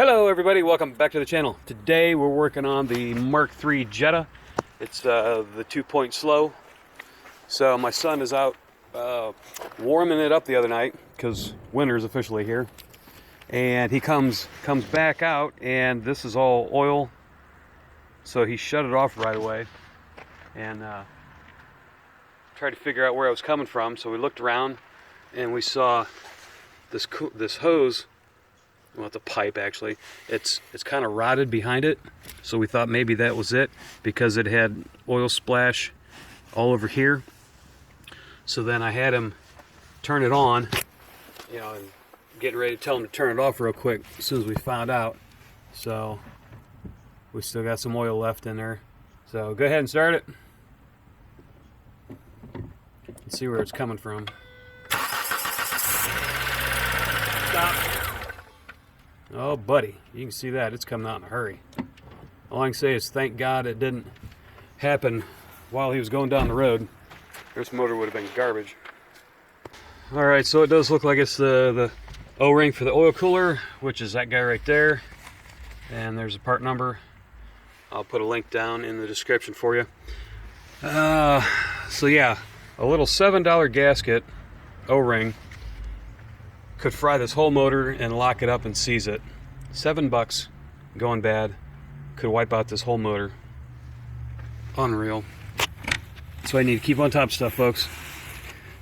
Hello everybody, welcome back to the channel. Today we're working on the MK3 Jetta. It's the 2-point slow. So my son is out warming it up the other night because winter is officially here. And he comes back out and this is all oil. So he shut it off right away and tried to figure out where I was coming from. So we looked around and we saw this hose. Well, it's a pipe actually. It's kind of rotted behind it, so we thought maybe that was it because it had oil splash all over here. So then I had him turn it on, you know, and getting ready to tell him to turn it off real quick as soon as we found out. So we still got some oil left in there. So go ahead and start it. Let's see where it's coming from. Stop. Oh, buddy, you can see that. It's coming out in a hurry. All I can say is thank God it didn't happen while he was going down the road. This motor would have been garbage. All right, so it does look like it's the O-ring for the oil cooler, which is that guy right there. And there's a part number. I'll put a link down in the description for you. So yeah, a little $7 gasket O-ring could fry this whole motor and lock it up and seize it. $7 going bad could wipe out this whole motor. Unreal. So I need to keep on top of stuff, folks.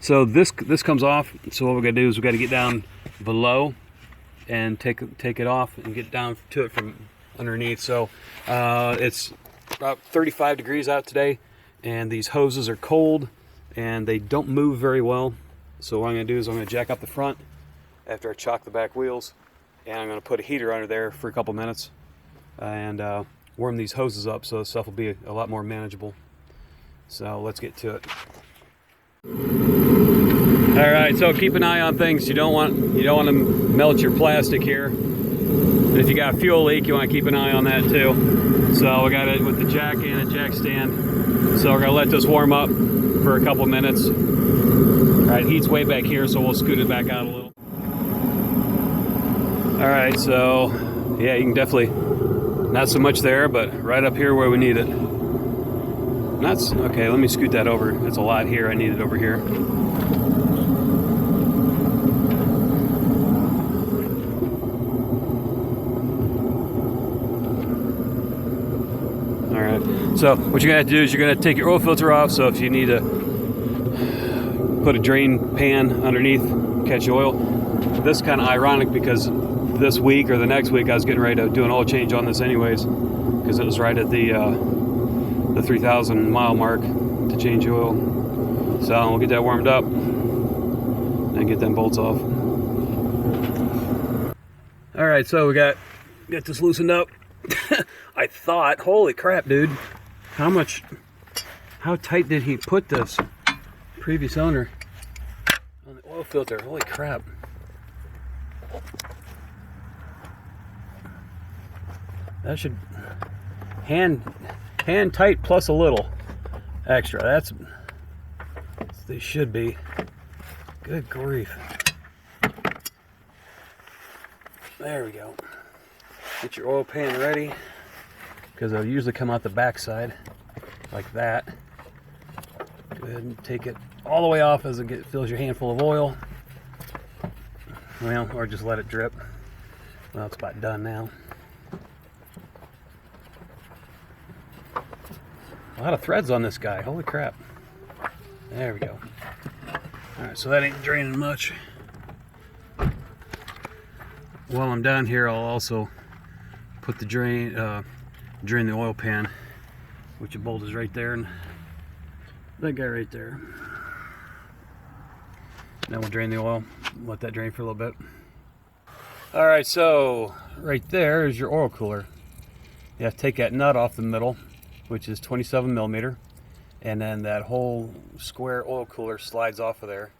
So this comes off. So what we got to do is we got to get down below and take it off and get down to it from underneath. So it's about 35 degrees out today, and these hoses are cold and they don't move very well. So what I'm going to do is I'm going to jack up the front after I chock the back wheels, and I'm going to put a heater under there for a couple minutes and warm these hoses up so the stuff will be a lot more manageable. So let's get to it. All right, so keep an eye on things. You don't want to melt your plastic here. And if you got a fuel leak, you want to keep an eye on that too. So we got it with the jack and a jack stand. So we're going to let this warm up for a couple minutes. All right, heat's way back here, so we'll scoot it back out a little. All right, so yeah, you can definitely, not so much there, but right up here where we need it. Okay, let me scoot that over. It's a lot here, I need it over here. All right, so what you're gonna have to do is you're gonna take your oil filter off, so if you need to put a drain pan underneath, catch oil. This is kind of ironic because this week or the next week I was getting ready to do an oil change on this anyways, because it was right at the 3,000 mile mark to change oil. So we'll get that warmed up and get them bolts off. All right, so we got this loosened up. I thought, holy crap, dude, how tight did he put this previous owner on the oil filter? Holy crap. That should hand tight plus a little extra. They should be. Good grief. There we go. Get your oil pan ready, because they'll usually come out the back side like that. Go ahead and take it all the way off as it fills your hand full of oil. Well, or just let it drip. Well, it's about done now. A lot of threads on this guy, holy crap. There we go. All right, so that ain't draining much. While I'm down here, I'll also put the drain the oil pan, which bolt is right there, and that guy right there. Then we'll drain the oil, let that drain for a little bit. All right, so right there is your oil cooler. You have to take that nut off the middle, which is 27 millimeter, and then that whole square oil cooler slides off of there,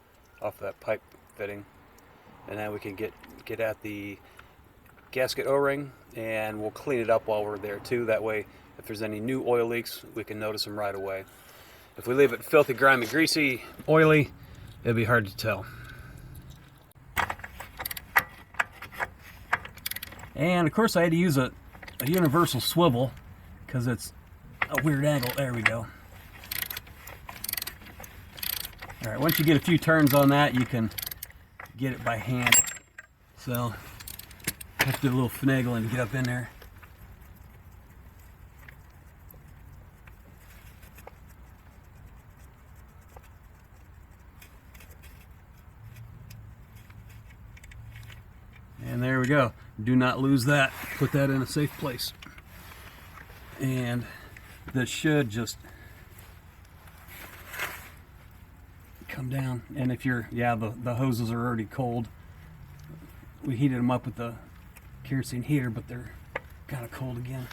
off of that pipe fitting, and then we can get at the gasket O-ring, and we'll clean it up while we're there too. That way, if there's any new oil leaks, we can notice them right away. If we leave it filthy, grimy, greasy, oily, it'll be hard to tell. And of course I had to use a universal swivel because it's a weird angle. There we go. All right, once you get a few turns on that, you can get it by hand. So I have to do a little finagling to get up in there. And there we go. Do not lose that. Put that in a safe place. And this should just come down. And if you're, yeah, the hoses are already cold. We heated them up with the kerosene heater, but they're kind of cold again.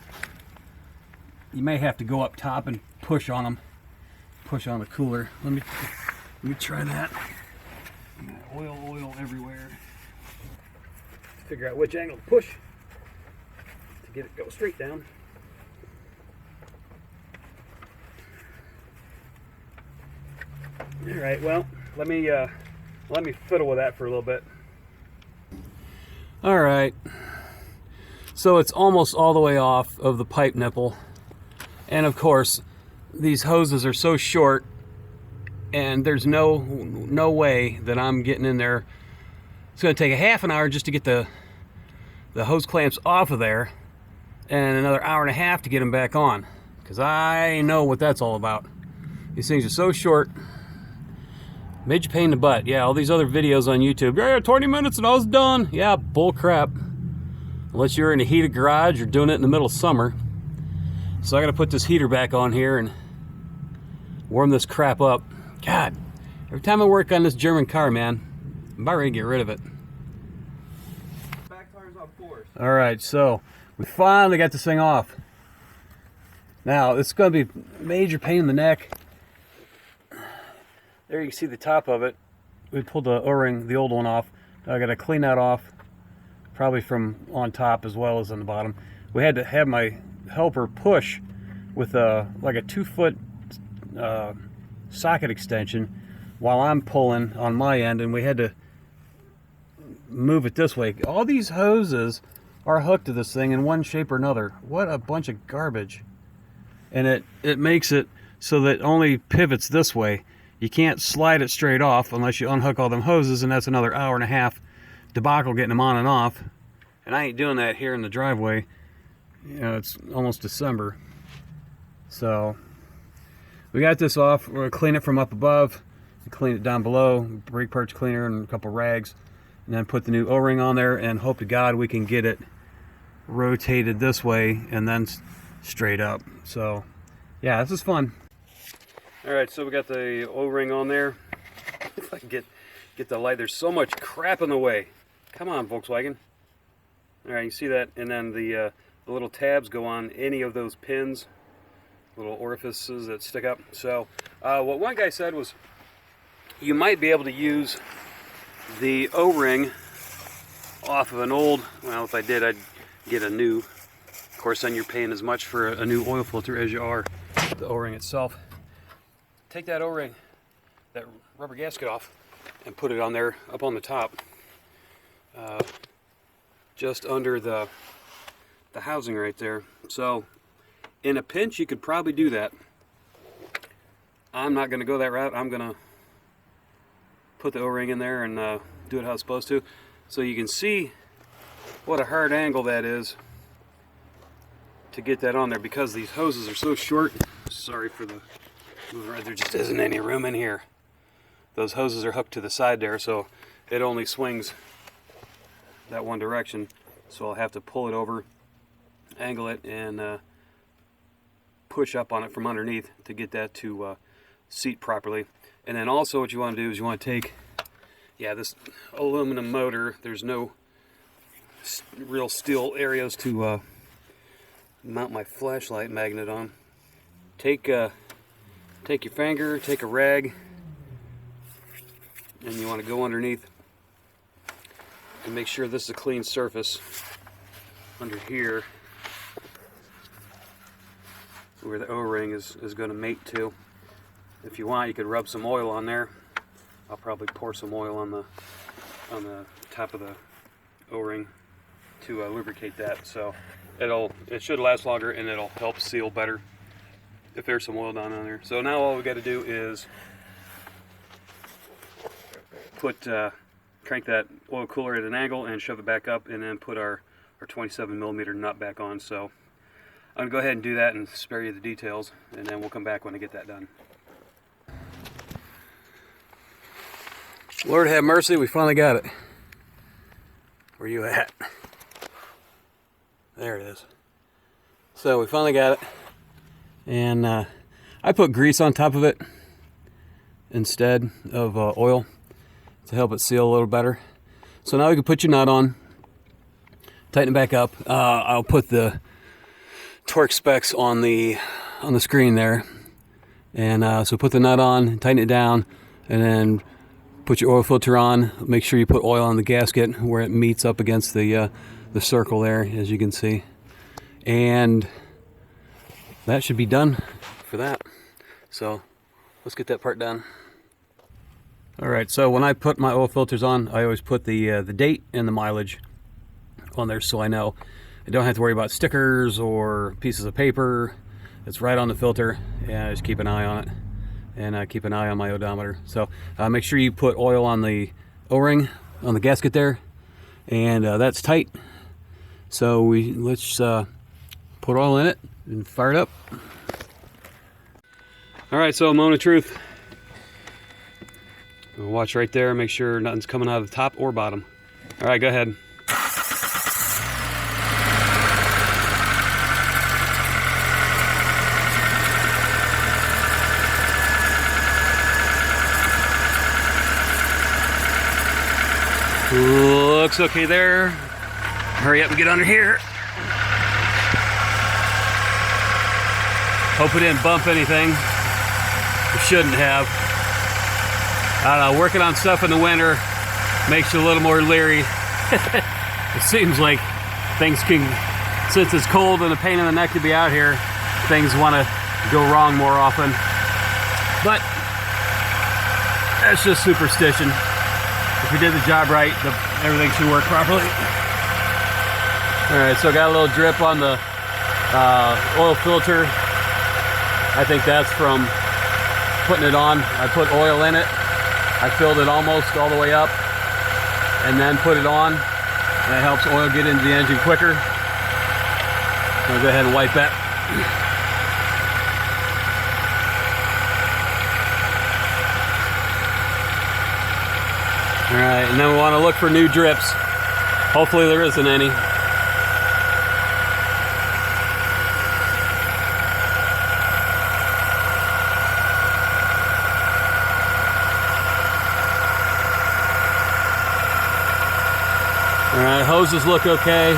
You may have to go up top and push on them. Push on the cooler. Let me try that. Oil everywhere. Figure out which angle to push to get it go straight down. All right, well, let me fiddle with that for a little bit. All right, so it's almost all the way off of the pipe nipple, and of course these hoses are so short, and there's no way that I'm getting in there. It's going to take a half an hour just to get the hose clamps off of there, and another hour and a half to get them back on, because I know what that's all about. These things are so short. Major pain in the butt. Yeah, all these other videos on YouTube, yeah, 20 minutes and I was done. Yeah, bull crap. Unless you're in a heated garage or doing it in the middle of summer. So I got to put this heater back on here and warm this crap up. God, every time I work on this German car, man, I'm about ready to get rid of it. Back tires on force. All right, so we finally got this thing off. Now, it's going to be a major pain in the neck. There you can see the top of it. We pulled the O-ring, the old one, off. Now I got to clean that off, probably from on top as well as on the bottom. We had to have my helper push with like a 2-foot socket extension while I'm pulling on my end, and we had to move it this way. All these hoses are hooked to this thing in one shape or another. What a bunch of garbage. And it makes it so that it only pivots this way. You can't slide it straight off unless you unhook all them hoses, and that's another hour and a half debacle getting them on and off. And I ain't doing that here in the driveway. You know, it's almost December. So we got this off. We're gonna clean it from up above, clean it down below, brake parts cleaner and a couple rags, and then put the new O-ring on there and hope to God we can get it rotated this way and then straight up. So yeah, this is fun. All right, so we got the O-ring on there. If I can get the light, there's so much crap in the way. Come on, Volkswagen. All right, you see that, and then the little tabs go on any of those pins, little orifices that stick up. So what one guy said was you might be able to use the O-ring off of an old, well, if I did, I'd get a new. Of course, then you're paying as much for a new oil filter as you are the O-ring itself. Take that O-ring, that rubber gasket off, and put it on there, up on the top, just under the housing right there. So in a pinch you could probably do that. I'm not going to go that route. I'm going to put the O-ring in there and do it how it's supposed to. So you can see what a hard angle that is to get that on there, because these hoses are so short. Sorry for the move, there just isn't any room in here. Those hoses are hooked to the side there, so it only swings that one direction. So I'll have to pull it over, angle it, and push up on it from underneath to get that to seat properly. And then also what you want to do is you want to take, yeah, this aluminum motor, there's no real steel areas to mount my flashlight magnet on. Take your finger, take a rag, and you want to go underneath and make sure this is a clean surface under here where the O-ring is going to mate to. If you want, you could rub some oil on there. I'll probably pour some oil on the top of the O-ring. to lubricate that. So it should last longer, and it'll help seal better if there's some oil down on there. So now all we got to do is crank that oil cooler at an angle and shove it back up, and then put our 27mm nut back on. So I'm gonna go ahead and do that and spare you the details, and then we'll come back when I get that done. Lord have mercy, we finally got it. Where you at? There it is. So we finally got it, and I put grease on top of it instead of oil to help it seal a little better. So now we can put your nut on, tighten it back up. I'll put the torque specs on the screen there, and so put the nut on, tighten it down, and then put your oil filter on. Make sure you put oil on the gasket where it meets up against the circle there, as you can see, and that should be done for that. So let's get that part done. All right, so when I put my oil filters on, I always put the date and the mileage on there, so I know I don't have to worry about stickers or pieces of paper. It's right on the filter, and I just keep an eye on it, and keep an eye on my odometer. So make sure you put oil on the O-ring on the gasket there, and that's tight. So let's put oil in it and fire it up. All right, so moment of truth. Watch right there, make sure nothing's coming out of the top or bottom. All right, go ahead. Looks okay there. Hurry up and get under here. Hope it didn't bump anything. It shouldn't have. I don't know, working on stuff in the winter makes you a little more leery. It seems like things can, since it's cold and a pain in the neck to be out here, things want to go wrong more often. But that's just superstition. If you did the job right, everything should work properly. All right, so I got a little drip on the oil filter. I think that's from putting it on. I put oil in it. I filled it almost all the way up and then put it on. And it helps oil get into the engine quicker. So I'll go ahead and wipe that. All right, and then we want to look for new drips. Hopefully there isn't any. Alright, hoses look okay.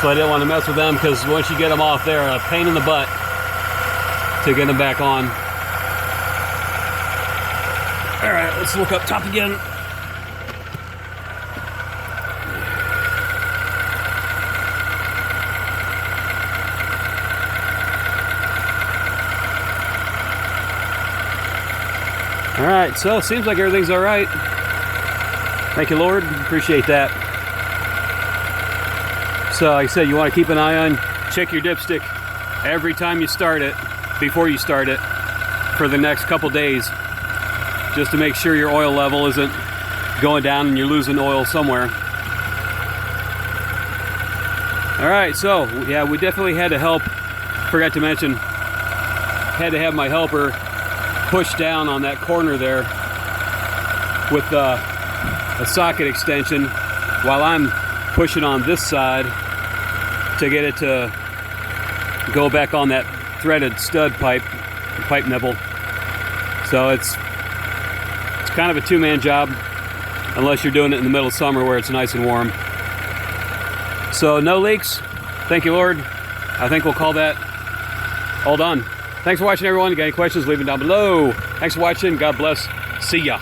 So I didn't want to mess with them, because once you get them off, they're a pain in the butt to get them back on. Alright, let's look up top again. Alright, so it seems like everything's alright. Thank you, Lord. Appreciate that. So, like I said, you want to keep an eye on, check your dipstick every time you start it, before you start it, for the next couple days, just to make sure your oil level isn't going down and you're losing oil somewhere. All right, so yeah, we definitely had to help. Forgot to mention, had to have my helper push down on that corner there with a socket extension while I'm pushing on this side to get it to go back on that threaded stud pipe nipple. So it's kind of a two-man job, unless you're doing it in the middle of summer where it's nice and warm. So no leaks, thank you, Lord. I think we'll call that all done. Thanks for watching, everyone. You got any questions, leave them down below. Thanks for watching. God bless. See ya.